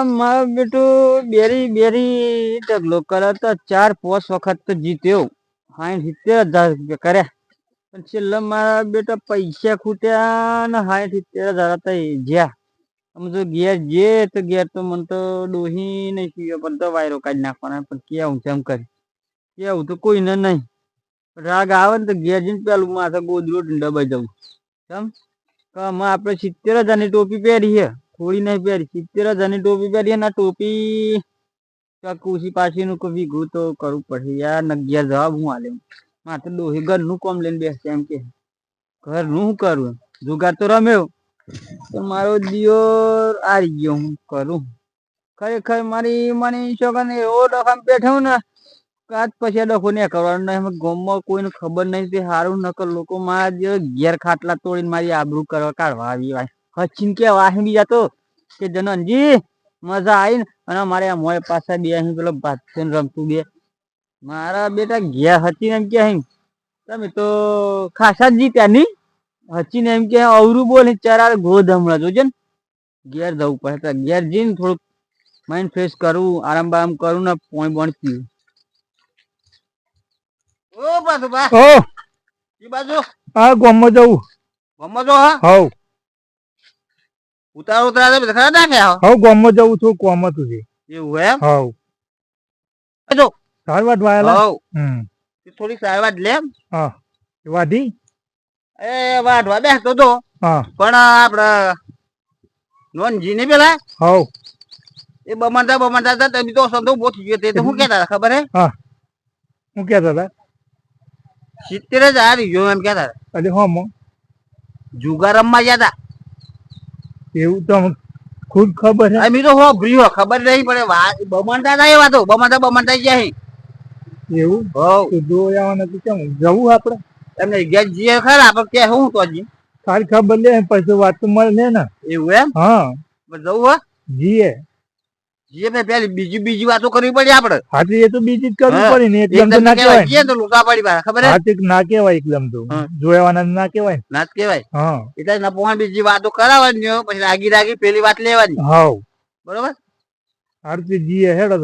મારો બેટો બેરી બેરી ઢગલો કરે તો 4-5 વખત તો જીત્યો. 60-70 હજાર કર્યા. પણ છેલ્લે મારા બેટા પૈસા ખૂટ્યા ને 60-70 હજાર હતા જ્યાં. આમ તો ઘેર જે તો ઘેર તો મને તો ડોહી નહીં પીવે પણ તો વાયરો કાઢી નાખવાના. પણ કેવું છે એમ કરી કેવું તો કોઈને નહીં. રાગ આવે ને તો ઘેર જઈને પેલું માથે ગોદડું દબાઈ જવું. કેમ કે આમાં આપણે 70 હજારની ટોપી પહેરી છે. થોડી નહીં પહેરી 70 હજારની ટોપી પહેરી ને ટોપી કુસી પાછીનું કોઈ વીઘું તો કરવું પડશે યાર. 11 જવાબ હું આલે મારે ડોહી ઘરનું કોમ લઈને બેસશે એમ કે ઘરનું શું કરું જુગાર તો રમ્યો તો મારો દિયોર આવી ગયો. હું કરું ખરેખર મારી મને છોકરાને એવો ડખામ બેઠો ને આજ પછી ડખો નહીં કરવાનો નહીં. ગામમાં કોઈને ખબર નહીં તે સારું નકર લોકો મારા ઘેર ખાટલા તોડીને મારી આબરૂ કરવા કાઢવા આવી હચીન કે વાહી બીજા તો કે જનનજી મજા આવી ને અને મારે આ મોય પાછા બે અહીં પેલો ભાત રમતું બે મારા બેટા ઘેર હચીને એમ કે અહીં તમે તો ખાસા જ જીત્યા નહીં. હચીને એમ કે અવરું બોલ ચરાર ગોધ હમણાં જોજે ને ઘેર જવું પડે. ઘેર જઈને થોડુંક માઇન્ડ ફ્રેશ કરું આરામ બારામ કરું ને પોણી બોણી પીવું. ઓ પાછું બા ઓ ઈ બાજુ હા ગોમમાં જવું. ગોમમાં જો હા હવ ઉતાર ઉતાર ખરા નાખે હવ ગોમમાં જવું છું કોમ હતું છે એવું એમ હવ જો સારવાટ વાયેલા હવ થોડી સારવાટ લે હા વાધી એ વાઢવા બેસતો તો હા પણ આપડે નોનજી ને પેલા હવ એ બમણતા હતા તમે તો સંતો બહુ થઈ ગયો તે તો શું કેતા હતા ખબર હે હા શું કેતા હતા 70 હજાર જો એમ કેતા હતા. અરે હો જુગાર રમવા ગયા હતા એવું તો ખુદ ખબર હે અમે તો હો ભ્રીઓ ખબર નહીં પડે બમણતા હતા એવા તો બમણતા ગયા એવું હવ જોયા નથી કેમ જવું આપડે એમને ગયા જઈએ ખરા આપડે કે હું તો હજી સારી ખબર લે પછી વાત તો મળે ને એવું એમ હા જવું હો જીએ જીએ ને પેલી બીજી વાતો કરવી પડે આપડે. હાથી એ તો બીજી જ કરવી પડે ને એકદમ તો ના કહેવાય તો લુકા પડી ખબર હે હાથી ના કહેવાય એકદમ તો જોયાવાના ના કહેવાય ના જ કહેવાય હા એટલે ના પોહણ બીજી વાતો કરાવવાની પછી રાગી પેલી વાત લેવાની હાવ બરોબર હાથી જીએ હેડો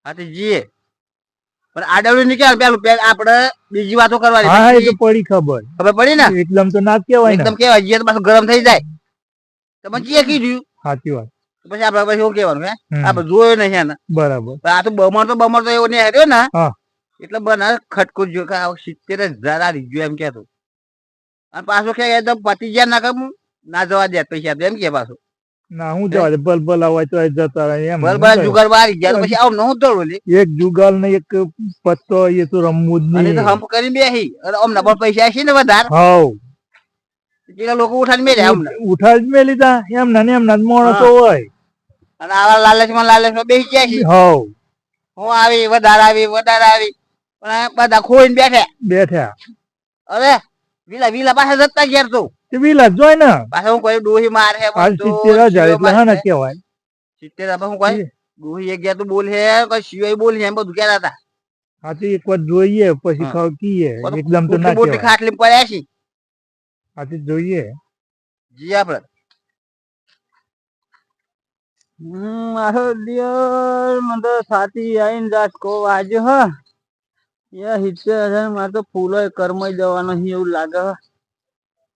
હાથી જીએ પણ આડવડી નીકળે પેલું આપડે બીજી વાતો કરવાની હા એ તો પડી ખબર પડી ને એકદમ તો ના કહેવાય એકદમ કહેવાય જીએ તો પાછું ગરમ થઈ જાય તમે જીએ કીધું સાચી વાત પછી આપડે પછી શું કેવાનું હે આપડે જોયો નહીં ને બરાબર આ તો બમણ તો એવો નહીં હાર્યો ને એટલે બના ખટકો જો કે 70 હજાર આવી ગયો એમ કેતો અને પાછો કે એકદમ પતી ગયા ના કમ ના જવા દે પૈસા એમ કે પાછું ના હું જવા દે બલબલ આવવા તો જતા રહે એમ બલબલ જુગાર વારી ગયા પછી આવ ન દોડો એક જુગાર ને એક પત્તો એ તો રમવું જ નહીં તો હમ કરી બેહી અને અમને પણ પૈસા છે ને વધારે હાવ કેટલા લોકો ઉઠાડી મેલ્યા ઉઠાડી મેલી તા એમ ના માણસો હોય અને આવા લાલચમાં બેસી ગયા છે હવ હું આવી વધારે આવી પણ બધા ખોઈને બેઠા અરે વિલા પાસે જતા ઘેર તો વિલા જોઈ ને પાછા હું કોઈ ડોહી મારે 70 હજાર એટલે હા ને કેવાય 70 હું કોઈ ડોહી એક ગયા તો બોલ હે કોઈ સિવાય બોલ હે એમ બધું કહેતા હતા. હા તો એક વાર જોઈએ પછી ખાવ કીએ એકદમ તો ના કહેવાય ખાટલી પડ્યા છે હા તો જોઈએ જી આપડે મારો દિયર મને તો સાથી આવીને જાટકો વાજ્યો હ યા 70 હજાર મારે તો ફૂલો કર્મ જવાનો એવું લાગે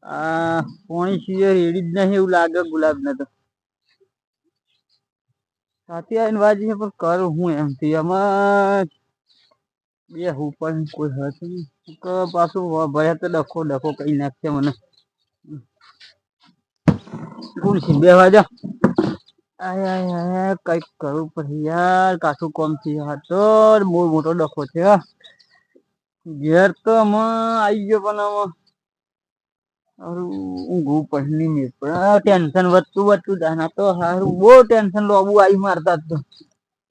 આ પોણી છીએ રેડી જ નહીં એવું લાગે ગુલાબ ને તો સાથી આવીને વાજી છે પણ કરું હું એમથી આમાં બે હું પણ કોઈ હતું પાછું ભયા તો ડખો કઈ નાખશે મને ખુરશી બેહવા જા કઈક કરવું પછી યાર કાઠું કોમ થી તો બહુ મોટો ડખો છે ઘેર તો આવી ગયો પણ ઊંઘવું પડે ટેન્શન વધતું જાય તો સારું બહુ ટેન્શન લોબુ આવી મારતા તો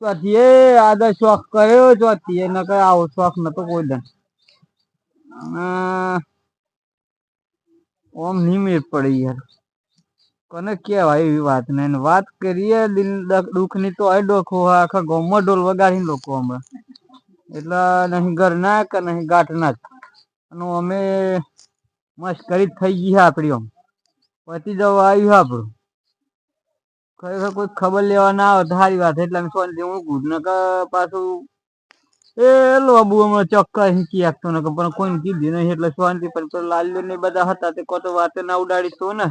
ચોથી એ આદર શોખ કર્યો ચોથી એ નકર આવો શોખ નતો કોઈ દન ઓમ નિમેર પડી યાર કોને કેવાય એવી વાત ને વાત કરીએ દિલ દુઃખ ની તો આ ડોખો આખા ગામમાં ઢોલ વગાડીને લોકો હમણાં એટલે નહીં ઘર ના કે નહીં ગાંઠ ના અને અમે મસ્કરી થઈ ગઈ છે આપડી આમ પતી જવા આવ્યું આપડું ખરેખર કોઈ ખબર લેવા ના આવે સારી વાત એટલે શાંતિ હું ગુડ ન પાછું એ લોબુ હમણાં ચોક્કસ કી આપતો ને પણ કોઈ કીધી નહીં એટલે શાંતિ પણ લાલ્યો ને બધા હતા તે કોતો વાત ના ઉડાડી તો ને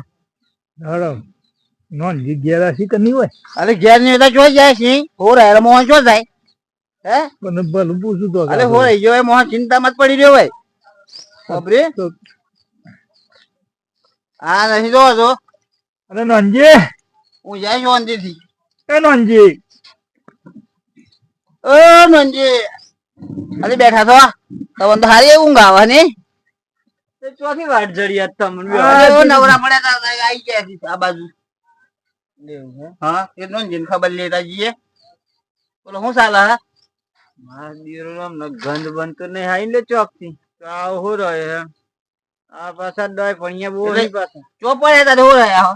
નોન ઘેર હસી કે નહીં હોય અરે ઘેર ની એટલે જોઈ જાય છે હો રે મોહન જો જાય હે પણ ભલું પૂછું તો અરે હો રહી ગયો મોહન ચિંતા મત પડી રહ્યો ભાઈ ખબરે હા નહીં જોવો છો અરે નોનજી હું જાય શાંતિ થી એ નોનજી ઓ નોનજી અરે બેઠા છો તમને તો હારી ઊંઘ આવે ને ચોથી વાટ જડી તમને નવરા પડ્યા આવી ગયા આ બાજુ હા એ નોનજી ખબર લેતા જઈએ બોલો શું ચાલે હા મારા દીરો ગંધ બંધ તો નહીં હાઈ લે ચોક થી હો રહ્યો આ પાછા ડોય ભણિયા બહુ નહીં પાછા ચો પડે તારે હો રહ્યા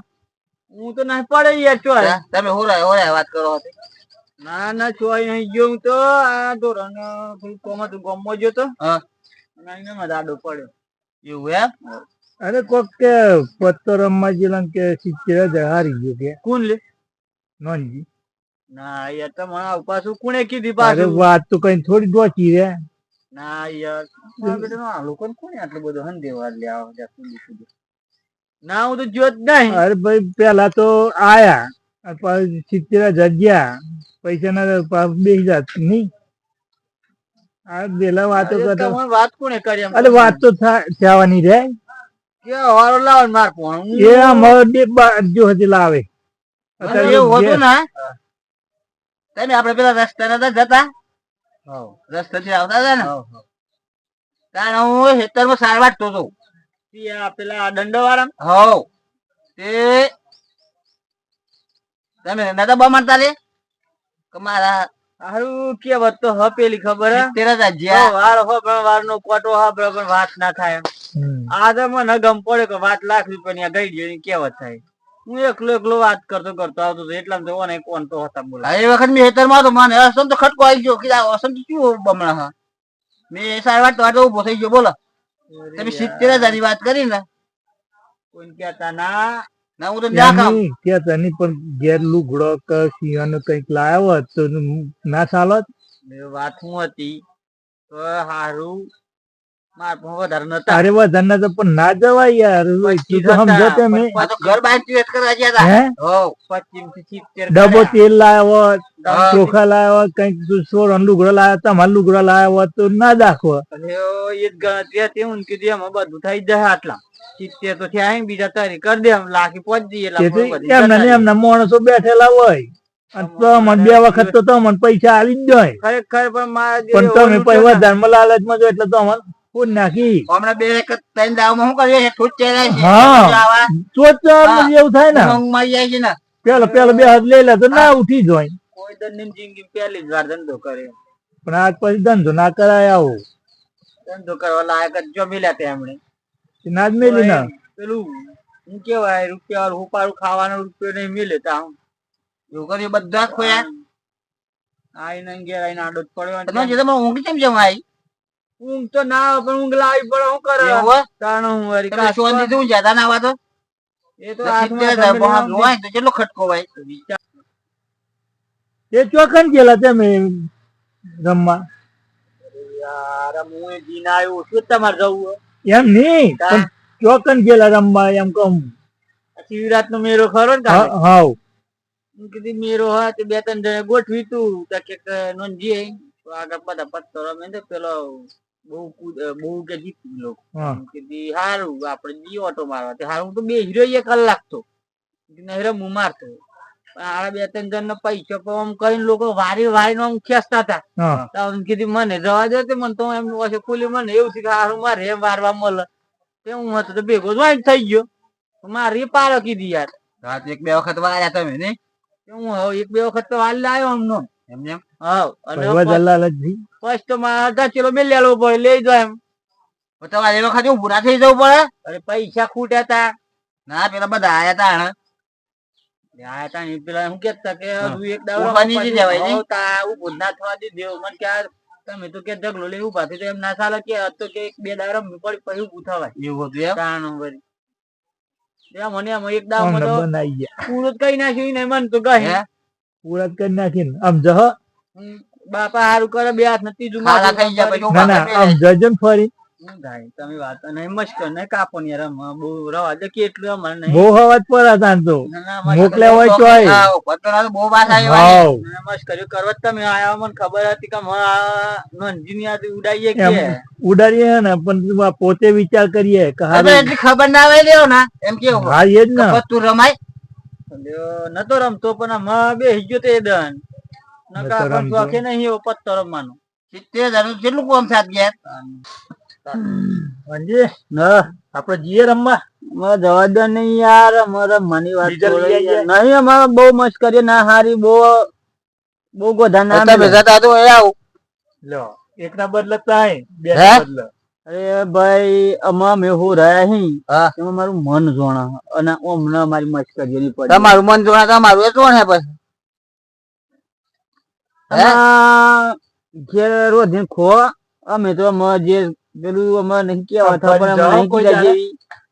હું તો નહીં પડે યાર ચો તમે હો રહ્યા વાત કરો ના ના ચોઈ નહીં ગયો હું તો આ ધોરણ કોમાં તું ગમો ગયો તો હા આડો પડ્યો એવું એમ અરે કોક કે પત્તો રમવા જેલા કે સિત્તેર હારી ગયો કે કોણ લે નોનજી ના યાર તમારા પાછું કોણે કીધી પાછું વાત તો કઈ થોડી ડોચી રે ના યાર લોકો કોને આટલું બધું હંદેવા લે ના હું તો જોત નહીં અરે ભાઈ પેલા તો આયા 70,000 ગયા પૈસા ના બેસી જાત નહી આ પેલા વાતો કરતા વાત કોને કરી અરે વાત તો થવાની રે કે વારો લાવ માર ફોન એ અમારો જો હજી લાવે એવું હતું ને તમે આપડે પેલા રસ્તા નતા જતા રસ્તાથી આવતા હતા ને કારણ હું ખેતરમાં સાર વાટતો હતો પેલા દંડો વાળા હવ તે તમે નતા બમાડતા રે મારા હારું કેવત તો હ પેલી ખબર વાર નો કોટો હ બરાબર વાત ના થાય આ તો મને ગમ પડે કે વાત ₹1,00,000 ગઈ ગઈ કેવત થાય હું એકલો વાત કરતો આવતો હતો એટલા તો કોણ તો હતા બોલા એ વખત મેં હેતર માં તો મને અસમ તો ખટકો આવી ગયો કે અસમ તો શું બમણા હા મેં સારવાર તો ઉભો થઈ ગયો બોલો તમે 70,000 ની વાત કરી ને કોઈ કેતા ના હું તો કેતા નહીં પણ ઘેર લુગડો કે સિંહનો કઈક લાવ્યો હોત તો ના ચાલત વાત શું હતી તો હારું અરે વધારે ના પણ ના જવાય યાર સમજો તમે ઘર બહાર કરવા ગયા ડબ્બો તેલ લાવ્યો ચોખા લાવ્યો કઈક સોળ લુગડો લાવ્યો તમારે લુગડો લાવ્યો હોત તો ના દાખવો એ જ ગણતરી હું કીધું એમાં બધું થઈ જાય આટલા 70 તો થયા બીજા તારી કરી દે લાખી પહોંચી જઈએ એમના માણસો બેઠેલા હોય બે વખત તો તમને પૈસા આલી જ જાય ખરેખર પણ તમે પૈસા ધર્મ લાલચ માં જો એટલે તો કોણ નાખી હમણાં બે ત્રણ દાવમાં શું કરીએ છૂટ એવું થાય ને પેલો બે હાથ લઈ લે તો ના ઉઠી જાય કોઈ જિંદગી પહેલી જ વાર ધંધો કરે પણ આજ પછી ધંધો ના કરાય આવો ધંધો કરવા લાયક જ જો મિલ્યા તે એમણે ના જ મેલી ના પેલું શું કેવાય રૂપિયા ઉપાડું ખાવાનો રૂપિયો નહીં મિલે તા એવું કર્યું બધા ખોયા આઈને ઘેર આઈને આડો જ પડ્યો ઊંઘ કેમ જમા આવી ઊંઘ તો ના પણ ઊંઘ લાવી પડે શું કરે તાણ હું વળી શાંતિ થી જતા ના આવા તો એ તો કેટલો ખટકો ભાઈ એ ચોકન ગયેલા તમે રમવા યાર હું જીને આવ્યો શું તમારે જવું એમ નહી ચોકન ગયેલા રમવા એમ કહું શિવરાત નો મેરો ખરો ને હાવ કીધી મેરો હા તે બે ત્રણ જણા ગોઠવી તું કે નોંધીએ આગળ બધા પત્તો રમે તો પેલો બહુ કે જીતી લોકો કીધી હારું આપડે જી ઓટો મારવા હારું તો બે હીરો 1 કલાક તો હું મારતો આ બે ત્રણ જણ ને પૈસા આમ કરીને લોકો વારી નો ખેંચતા હતા કીધી મને જવા દે મને તો એમ ખુલ્લી મને એવું છે કે હારું મારે એમ વારવા મળે હું હતો તો ભેગો જ થઈ ગયો મારી પારો કીધી યાર રાત 1-2 વખત વાર્યા તમે ને હું હવે 1-2 વખત તો વાલ લાવ્યો અમનો એમ હા અને ફર્સ્ટ તો મારા ચેલો મેલ્યાલો પડે લઈ જાય એમ તમારે એ વખત પૂરા થઈ જવું પડે અરે પૈસા ખૂટ્યા તા ના પેલા બધા આયા તા આયા તા પેલા શું કેતા કે એક દાડો ઉભો ના થવા દીધો મને કે તમે તો કે ઢગલો લઈ ઉભા થઈ એમ ના ચાલે કે તો કે 1-2 દાડો રમવી પડી પછી ઉભું થવાય એવું હતું એમ મને એક દાવ બનાવી ગયા પૂરો કઈ નાખ્યું ને મન તો કહે પૂરા કરી નાખીને આમ જહ બાપા હારું કરે બે હાથ નથી આમ જજન ફરી તમે વાત નહીં મસ્ત ને કાપો ને યાર બહુ રવા દે કેટલું અમારે નહીં બહુ હવાજ પર હતા તો મોકલે હોય ચોય બહુ પાસ આવ્યો મસ્ત કર્યું કરવત તમે આયા મને ખબર હતી કે નંજીની ઉડાઈએ કે ઉડાડીએ ને પણ પોતે વિચાર કરીએ કે એટલી ખબર ના આવે લેવો ના એમ કેવું હા એ જ ને તું રમાય નતો રમતો પણ બે હિજ્યો તે દન નકા પણ શોખે નહીં એવો પત્તો રમવાનો 70,000 કેટલું કોમ સાથ ગયા આપડે જીએ રમવા જવા દે નહીં યાર અમારે મની વાત નહીં અમારે બહુ મસ્ત કરીએ ના હારી બહુ ગોધા ના ભેગા તો એ આવું લો એક ના બદલે તાય બે બદલે અરે ભાઈ અમા મેં હું રહ્યા હી એમાં મારું મન જોણા અને હમણાં મારી મસ્ત કરીએ નહીં પડે તમારું મન જોણા તમારું એ જોણ હે પછી ઘેર રોજ ખો અમે તો જે પેલું અમે નહીં કેવા હતા પણ અમે નહીં કીધા જેવી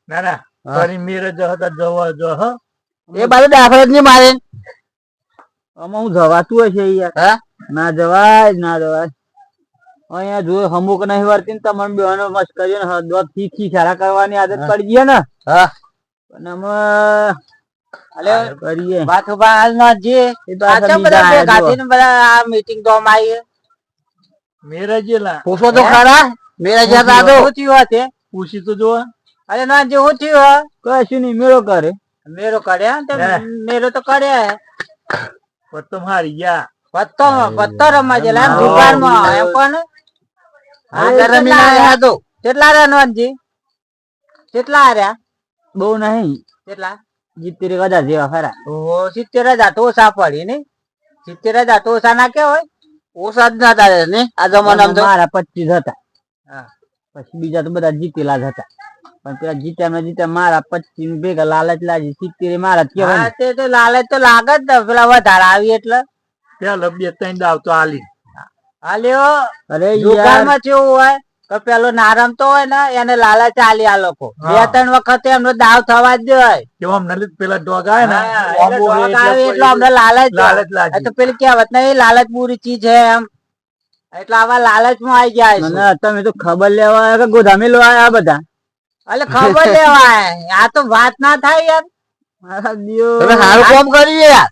ના ના ફરી મેરે જહતા જવા જહ એ બાજુ દાખલ જ નહીં મારે આમાં હું જવાતું હશે યાર ના જવાય ના જવાય અહીંયા જો અમુક નહીં વર્તી ને તમારે બેવાનો મસ્ત કર્યો ને દોત થી સારા કરવાની આદત પડી ગઈ ને પણ અમે અલે કરીએ વાત હાલ ના જે બધા મીટિંગ તો આવી મેરા જેલા પૂછો તો ખરા મેરા જેલા તો હોતી વાત હે પૂછી તો જો અરે ના જે હોતી હો કશું નહીં મેરો કર્યા મેરો તો કર્યા પત્તો મારી ગયા પત્તો રમવા જેલા દુકાનમાં એમ કોને કેટલા રહ્યા નોનજી કેટલા હાર્યા બહુ નહીં કેટલા 70,000 જેવા ખરા 70,000 તો ઓછા પડી ને 70,000 તો ઓછા ના કેવાય ઓછા જ ના થાય ને આ જમાનામાં તો મારા 25 હતા પછી બીજા તો બધા જીતેલા જ હતા પણ પેલા જીત્યા મારા 25 ભેગા લાલચ લાગી 70 મારા કેવાય તે તો લાલચ તો લાગે જ ને પેલા વધારે આવી એટલે પેલા 2-3 દાવ તો આલી આલ્યો અરે દુકાનમાં કેવું હોય તો પેલો નારમ તો હોય ને એને લાલચ આલી આ લોકો 2-3 વખત એમનો દાવ થવા જ જોઈએ કેમ અમને પેલા ડોગ આવે ને એટલે અમને લાલચ લાગે તો પેલી કહેવત નહીં લાલચ બુરી ચીજ હે એમ એટલે આવા લાલચ માં આવી જાય તમે તો ખબર લેવા આવ્યા કે ગોધામી લેવા આવ્યા બધા એટલે ખબર લેવા આ તો વાત ના થાય યાર મારા દિયો તમે સારું કામ કર્યું યાર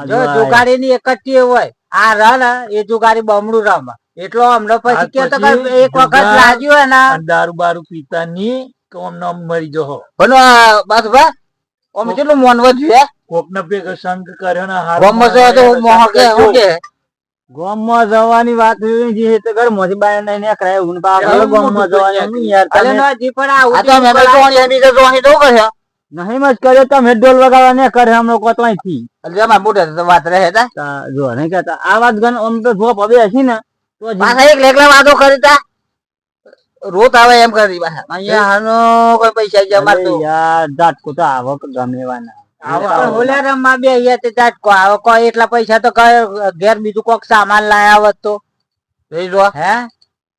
જો જુગાડી ની એક જ હોય આ રન એ જુગારી બમણું રમ એટલો અમને પછી કે તો એક વખત લાગ્યું હે ને દારૂ બારૂ પીતા ની તો અમને મરી જહો પણ બસ બસ ઓમ કેટલું મોનવા જોઈએ કોક ને ભેગો સંગ કર્યો ને ગોમમાં જવા તો મોહ કે હું કે ગોમમાં જવાની વાત જે તો ઘર મોથી બાય નહીં નીકળાય હું પાછળ ગોમમાં જવાની યાર અલે ના જી પણ આ તો મે તો જોણી બી તો જોણી તો કર્યો નહીં મત કર્યો તો મે ઢોલ વગાડવા ને કરે હમણો કોતવાઈ થી એટલે અમાર મોટે તો વાત રહે તા જો નહીં કહેતા આ વાત ગન ઓમ તો જોપ હવે હસી ને તો પાછા એક લેકલા વાતો કરીતા રોત આવે એમ કરી પાછા અહીંયા હાનો કોઈ પૈસા જ અમાર તો યાર જાટકો તો આવો કે ગમેવાના હોલે રમવા બે અહીંયા તે જાટકો આવો કોઈ એટલા પૈસા તો ઘેર બીજું કોક સામાન લાયા આવત તો જોઈ જો હે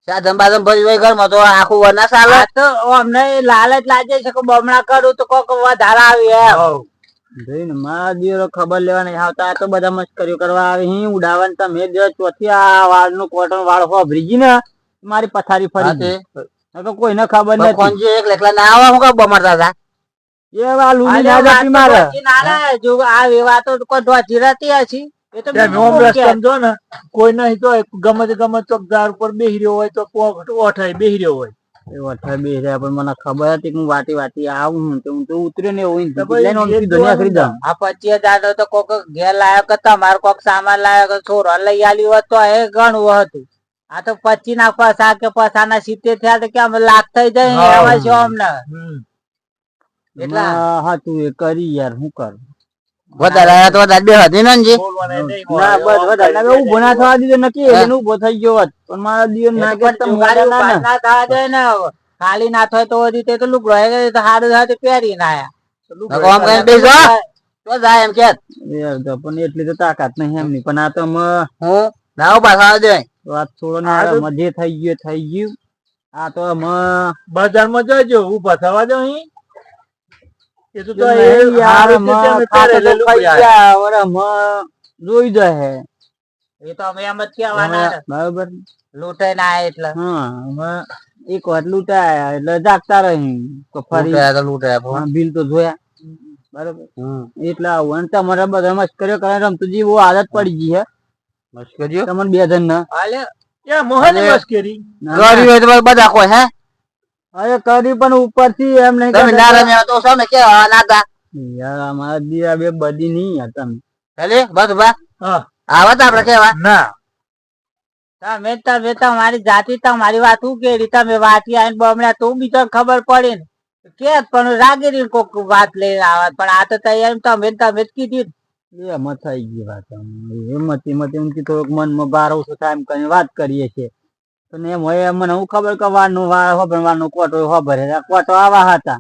સાધન બાધન ભરી હોય ઘરમાં તો આખું વના ચાલે તો અમને લાલચ લાગે છે કે બમણા કરું તો કોક વધારે આવી એમ જોઈને મારા દિયરો ખબર લેવા નહીં આવતા આ તો બધા મસ્કરીઓ કરવા આવે હી ઉડાવન તમે જો ચોથી આ વાળ નું કોટન વાળ હોભરી ગઈ ને મારી પથારી ફરી છે તો કોઈને ખબર નથી કોણ એક લેખલા ના આવા હું કા બમરતા હતા એ વાલું ની ના મારે ના જો આ વાતો કોઈ ધોજી રહેતી હશે એ તો સમજો ને કોઈ નહીં તો ગમે ચોક ઝાડ ઉપર બેહી રહ્યો હોય તો ઓઠાઈ બેહી રહ્યો હોય એ ઓઠાઈ બેહી રહ્યા પણ મને ખબર હતી કે હું વાટી આવું હું તો ઉતર્યો ને એવું દુનિયા ખરીદા આ 25,000 તો કોક ઘેર લાયો કે તમારે કોક સામાન લાયો કે છોરો લઈ આવ્યું હોત તો એ ઘણું હતું આ તો 25 ના પસા કે પસા ના 70 થયા તો કેમ લાખ થઈ જાય એવા છો અમને એટલા હા તું એ કરી યાર હું કરું વધારે તો બે હતી ને જી ના બસ વધારે ના ઉભો ના થવા દીધો નકી એને ઉભો થઈ ગયો હોત પણ મારા દિયો ના કે તો મોડા ના થવા દે ને ખાલી ના થાય તો હજી તે તો લુગડો હે તો હારું હાથે પહેરી ના આયા કોમ કઈ બેસો તો જાય એમ કે યાર તો પણ એટલી તો તાકાત નહીં એમની પણ આ તો હું નાવ પાછા દે વાત થોડો ને મજે થઈ ગયું આ તો બજારમાં જજો ઉભા થવા દો અહીં એ તો યાર જોઈ જાય એ તો અમે એમ જ કહેવાના બરાબર લૂંટાઈ ના એટલે એક વાર લૂંટાયા એટલે જાગતા રહી ફરી લૂંટાયા બિલ તો જોયા બરાબર એટલે આવું તમારે બધા મસ્કરીઓ કરે રમતું જી બહુ આદત પડી ગઈ હે મસ્કરીઓ તમને 2 જણ ના મસ્કરી બધા કોઈ હે અરે કરી પણ ઉપરથી એમ નહીં તમે ના રમ્યા તો સૌને કેવા નાતા યાર અમારા દીરા બે બધી નહીં હતા હેલે બસ બા આવા તો આપણે કેવા ના તમે મારી જાતિ તમારી વાત હું કેડી તમે વાતી આઈને બમણા તું બી તો ખબર પડી ને કે પણ રાગેરી કોક વાત લઈ આવત પણ આ તો તૈયાર તમે જ કીધી એમ થઈ ગઈ વાત એમથી થોડોક મનમાં બાર ઓછો થાય એમ કરીને વાત કરીએ છીએ એમ હોય મને હું ખબર કે વારનું વાનું કોટો ખબર કોટો આવા હતા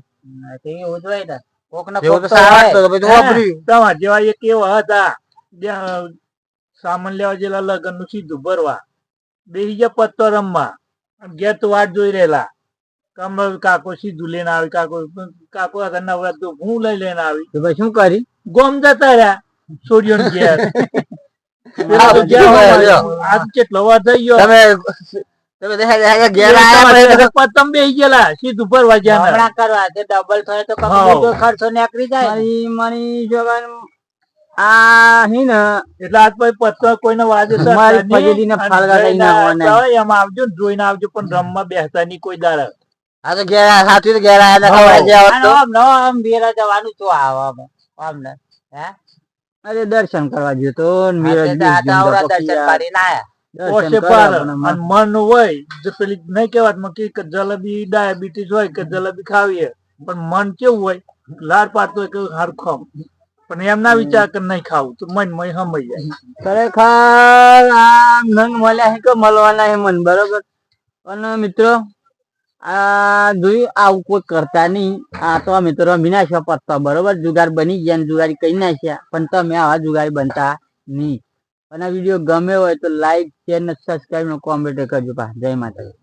એવું જ હોય ને કોક ને તમારા જેવા એક એવા હતા સામાન લેવા જેલા લગન નું સીધું ભરવા બેસી ગયા પત્તો રમવા ઘેર તો વાટ જોઈ રહેલા કમળ કાકો સીધું લઈને આવી કાકો નવરાત તો હું લઈ લઈને આવી તો ભાઈ શું કરી ગોમ જતા રહ્યા છોડીઓ ઘેર આજ કેટલો વાર થઈ ગયો પતંગ બેસી ગયેલા સીધું ભરવા ગયા કરવા ડબલ થાય તો ખર્ચો નીકળી જાય એટલે આજ પછી પત્તા કોઈને વાજે એમ આવજો જોઈને આવજો પણ રમવા બેસતા નહીં કોઈ દાડા આ તો ઘેર સાચું ઘેર બેરા જવાનું તો આમને હે અરે દર્શન કરવા ગયો તો મન હોય પેલી નહીં કેવાત કે જલેબી ડાયાબિટીસ હોય કે જલેબી ખાવીએ પણ મન કેવું હોય લાડ પાડતો હોય કે સારું ખાવ પણ એમ ના વિચાર કે નહીં ખાવું તો મન સમય જાય ખરેખર આ નંગ મળ્યા કે મળવાના હે મન બરોબર અને મિત્રો આ જોયું આવું કોઈ કરતા નહીં આ તો અમે તો રમી નાખ્યા પત્તા બરોબર જુગાર બની ગયા ને જુગારી કરી નાખ્યા પણ તમે આવા જુગારી બનતા નહીં અને આ વિડીયો ગમે હોય તો લાઈક શેર ને સબસ્ક્રાઈબ ને કોમેન્ટ કરજો જય માતાજી.